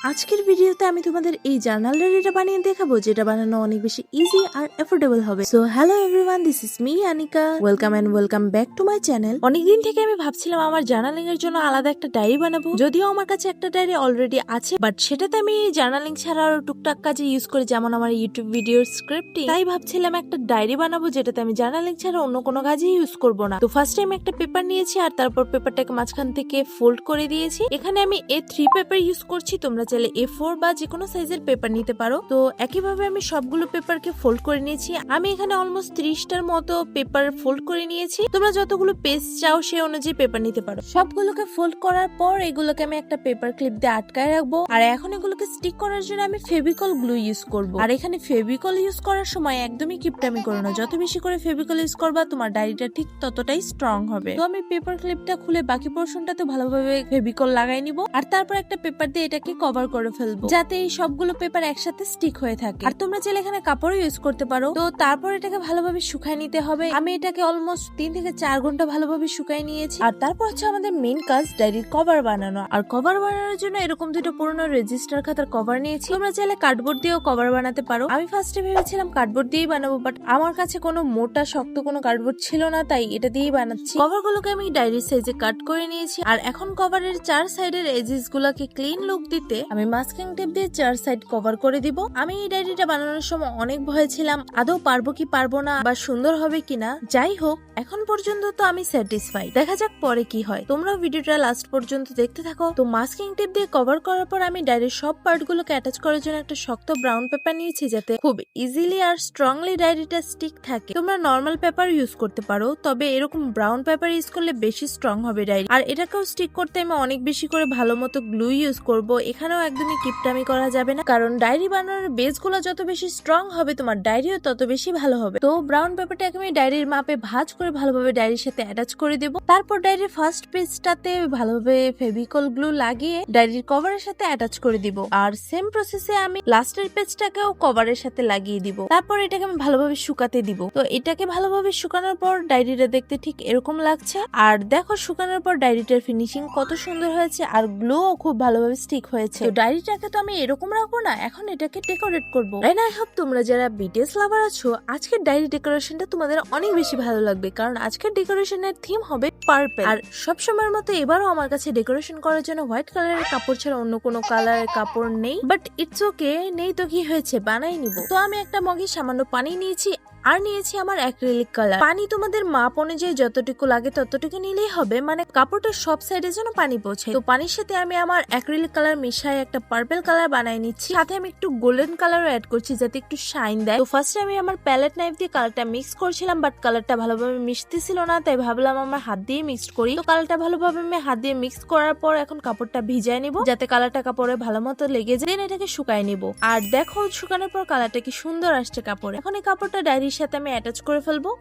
আজকের ভিডিওতে আমি তোমাদের এই জার্নাল ডায়েরিটা বানিয়ে দেখাবো, যেটা বানানো অনেক বেশি ইজি আর এফোর্ডেবল হবে। So hello everyone, this is me Anika, welcome and welcome back to my channel. অনেকদিন থেকে আমি ভাবছিলাম আমার জার্নালিং এর জন্য আলাদা একটা ডায়েরি বানাবো, যদিও আমার কাছে একটা ডায়েরি অলরেডি আছে, বাট সেটাতে আমি জার্নালিং ছাড়া আরো টুকটাক কাজে ইউজ করি, যেমন আমার ইউটিউব ভিডিওর স্ক্রিপ্টিং। তাই ভাবছিলাম একটা ডায়েরি বানাবো যেটাতে আমি জার্নালিং ছাড়া অন্য কোনো কাজে ইউজ করব না। তো ফার্স্ট টাইম একটা পেপার নিয়েছি আর তারপর পেপারটাকে মাঝখান থেকে ফোল্ড করে দিয়েছি। এখানে আমি A3 পেপার ইউজ করছি, তোমরা চাইলে A4 বা যে কোনো সাইজের পেপার নিতে পারো। তো একইভাবে আমি সবগুলো পেপারকে ফোল্ড করে নিয়েছি। আমি এখানে অলমোস্ট 30টার মতো পেপার ফোল্ড করে নিয়েছি। তোমরা যতগুলো পেজ চাও সেই অনুযায়ী পেপার নিতে পারো। সবগুলোকে ফোল্ড করার পর এগুলোকে আমি একটা পেপার ক্লিপ দিয়ে আটকায় রাখবো। আর এখন এগুলোকে স্টিক করার জন্য আমি ফেভিকল গ্লু ইউজ করব। আর এখানে ফেভিকল ইউজ করার সময় একদমই কিপটামি করো না, যত বেশি করে ফেভিকল ইউজ করবা তোমার ডায়েরিটা ঠিক ততটাই স্ট্রং হবে। তো আমি পেপার ক্লিপটা খুলে বাকি পোরশনটাতে ভালোভাবে ফেভিকল লাগাই নিব, আর তারপর একটা পেপার দিয়ে এটাকে কভার করে ফেলবো, যাতে এই সবগুলো পেপার একসাথে স্টিক হয়ে থাকে। আর তোমরা চাইলে এখানে কাপড়ও ইউজ করতে পারো। তো তারপর এটাকে ভালোভাবে শুকায় নিতে হবে। আমি এটাকে অলমোস্ট 3 থেকে 4 ঘন্টা ভালোভাবে শুকায় নিয়েছি। আর তারপর হচ্ছে আমাদের মেইন কাজ, ডায়েরির কভার বানানো। আর কভার বানানোর জন্য এরকম দুটো পুরোনো রেজিস্টার খাতার কভার নিয়েছি। তোমরা চাইলে কার্ডবোর্ড দিয়েও কভার বানাতে পারো। আমি ফার্স্টে ভেবেছিলাম কার্ডবোর্ড দিয়েই বানাবো, বাট আমার কাছে কোনো মোটা শক্ত কোনো কার্ডবোর্ড ছিল না, তাই এটা দিয়েই বানাচ্ছি। কভার গুলোকে আমি ডায়েরির সাইজে কাট করে নিয়েছি। আর এখন কভারের 4 সাইডের এজেস গুলাকে ক্লিন লুক দিতে আমি মাস্কিং টেপ দিয়ে 4 সাইড কভার করে দিব। আমি এই ডায়েরিটা বানানোর সময় অনেক ভয় ছিলাম, আদৌ পারবো কি পারবো না বা সুন্দর হবে কিনা। যাই হোক, এখন পর্যন্ত তো আমি স্যাটিসফাইড, দেখা যাক পরে কি হয়। তোমরা ভিডিওটা লাস্ট পর্যন্ত দেখতে থাকো। তো মাস্কিং টেপ দিয়ে কভার করার পর আমি ডায়েরির সব পার্ট গুলোকে অ্যাটাচ করার জন্য একটা শক্ত ব্রাউন পেপার নিয়েছি, যাতে খুব ইজিলি আর স্ট্রংলি ডায়েরিটা স্টিক থাকে। তোমরা নর্মাল পেপার ইউজ করতে পারো, তবে এরকম ব্রাউন পেপার ইউজ করলে বেশি স্ট্রং হবে ডায়েরি। আর এটাকেও স্টিক করতে আমি অনেক বেশি করে ভালো মতো গ্লু ইউজ করব। এখানেও একদমই কিপটামি করা যাবে না, কারণ ডায়েরি বানানোর বেস গুলো যত বেশি স্ট্রং হবে তোমার ডায়েরিও তত বেশি ভালো হবে। তো ব্রাউন পেপারটাকে আমি ডায়েরির মাপে ভাঁজ করে ভালোভাবে ডায়েরির সাথে অ্যাটাচ করে দেব। তারপর ডায়েরির ফার্স্ট পেজটাতে ভালোভাবে ফেভিকল গ্লু লাগিয়ে ডায়েরির কভারের সাথে অ্যাটাচ করে দিব। আর সেম প্রসেসে আমি লাস্টের পেজটাকেও কভারের সাথে লাগিয়ে দিব। তারপর এটাকে আমি ভালোভাবে শুকাতে দিব। তো এটাকে ভালোভাবে শুকানোর পর ডায়েরিটা দেখতে ঠিক এরকম লাগছে। আর দেখো শুকানোর পর ডায়েরিটার ফিনিশিং কত সুন্দর হয়েছে, আর গ্লুও খুব ভালোভাবে স্টিক হয়েছে। তো ডায়েরিটাকে তো আমি এরকম রাখবো না, এখন এটাকে ডেকোরেট করবো। এন্ড আই হোপ তোমরা যারা বিটিএস লাভার আছো, আজকের ডায়েরি ডেকোরেশনটা তোমাদের অনেক বেশি ভালো লাগবে, কারণ আজকের ডেকোরেশনের থিম হবে পার্পল। আর সবসময়ের মতো এবারও আমার কাছে ডেকোরেশন করার জন্য হোয়াইট কালারের কাপড় ছাড়া অন্য কোনো কালারের কাপড় নেই, বাট ইটস ওকে, নেই তো কি হয়েছে, বানাই নিব। তো আমি একটা মগে সামান্য পানি নিয়েছি আর নিয়েছি আমার অ্যাক্রিলিক কালার। পানি তোমাদের মাপ অনুযায়ী যতটুকু লাগে ততটুকু নিলেই হবে, মানে কাপড়টার সব সাইডে যেন পানি পৌঁছে। তো পানির সাথে আমি আমার অ্যাক্রিলিক কালার মিশাই একটা পার্পল কালার বানাই নিচ্ছি, সাথে আমি একটু গোল্ডেন কালারও অ্যাড করছি যাতে একটু শাইন দেয়। তো ফার্স্টে আমি আমার প্যালেট নাইফ দিয়ে কালারটা মিক্স করছিলাম, বাট কালারটা ভালোভাবে মিশতেছিল না, তাই ভাবলাম আমার হাত দিয়ে মিক্স করি। তো কালারটা ভালোভাবে আমি হাত দিয়ে মিক্স করার পর এখন কাপড়টা ভিজায় নিব, যাতে কালারটা কাপড়ে ভালো মতো লেগে যায়। দেন এটাকে শুকায় নিব। আর দেখো শুকানোর পর কালারটা কি সুন্দর আসছে কাপড়ে। এখন এই কাপড়টা ডায়েরির সাথে আমি অ্যাটাচ করে ফেলবো।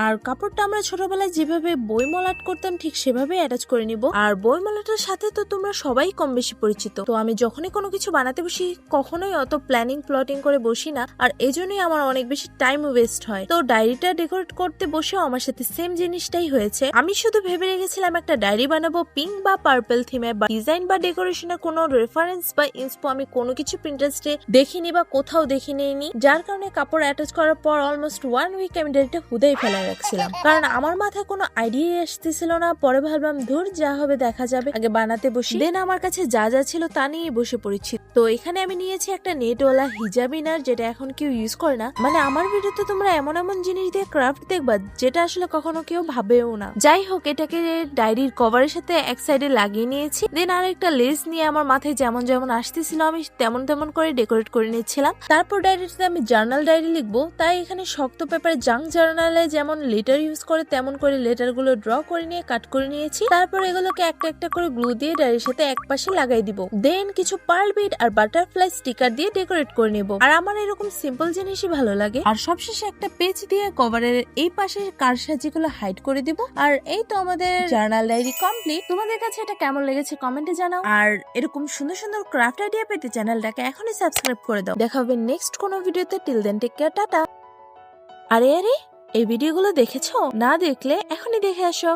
আর কাপড়টা আমরা ছোটবেলায় যেভাবে বই মলাট করতাম ঠিক সেভাবে অ্যাটাচ করে নিব। আর বই মলাটের সাথে তো তোমরা সবাই কম বেশি পরিচিত। তো আমি যখনই কোনো কিছু বানাতে বসি কখনোই অত প্ল্যানিং প্লটিং করে বসি না, আর এজন্যই আমার অনেক বেশি টাইম ওয়েস্ট হয়। তো ডায়েরিটা ডেকোরেট করতে বসেও আমার সাথে সেম জিনিসটাই হয়েছে। আমি শুধু ভেবে রেখেছিলাম একটা ডায়েরি বানাবো পিঙ্ক বা পার্পল থিমে, বা ডিজাইন বা ডেকোরেশনের কোনো রেফারেন্স বা ইন্সপো আমি কোনো কিছু পিন্টারেস্টে দেখিনি বা কোথাও দেখে নিইনি, যার কারণে কাপড় অ্যাটাচ করার পর অলমোস্ট 1 উইক আমি ডায়েরিটা হুদাই ফেলায় রাখছিলাম, কারণ আমার মাথায় কোনো আইডিয়া আসতেছিল না। পরে ভাবলাম ধুর যা হবে দেখা যাবে, আগে বানাতে বসি। দেন আমার কাছে যা যা ছিল তা নিয়ে বসে পড়েছি। তো এখানে আমি নিয়েছি একটা নেটওয়ালা হিজাব ইনার, যেটা এখন কেউ ইউজ করে না। মানে আমার ভিডিওতে তোমরা এমন এমন জিনিস দিয়ে ক্রাফট দেখবা যেটা আসলে কখনো কেউ ভাবেও না। যাই হোক, এটাকে ডায়েরির কভারের সাথে এক সাইডে লাগিয়ে নিয়েছি। দেন আর একটা লেস নিয়ে আমার মাথায় যেমন যেমন আসতেছিল আমি তেমন তেমন করে ডেকোরেট করে নিচ্ছিলাম। তারপর ডায়েরিতে আমি জার্নাল ডায়েরি লিখবো, তাই এখানে শক্ত পেপারে জাঙ্ক জার্নালে যেমন লেটার ইউজ করে তেমন করে লেটার গুলো ড্র করে নিয়ে কাট করে নিয়েছি। তারপর এগুলোকে একটা একটা করে গ্লু দিয়ে ডায়েরির সাথে এক পাশে লাগাই দিব। দেন কিছু পার্ল বিট আর বাটারফ্লাই স্টিকার দিয়ে ডেকোরেট করে নিব। আর আমার এরকম সিম্পল জিনিসই ভালো লাগে। আর সবশেষে একটা পেজ দিয়ে কভারের এই পাশে কারসাজিগুলো হাইড করে দিব। আর এই তো আমাদের জার্নাল ডায়েরি কমপ্লিট। তোমাদের কাছে এটা কেমন লেগেছে কমেন্টে জানাও। আর এরকম সুন্দর সুন্দর ক্রাফট আইডিয়া পেতে চ্যানেলটাকে এখনই সাবস্ক্রাইব করে দাও। দেখা হবে নেক্সট কোনো ভিডিওতে। টিল দেন টেক কেয়ার, টাটা। আরে আরে, এই ভিডিওগুলো দেখেছো? না দেখলে এখনই দেখে আসো।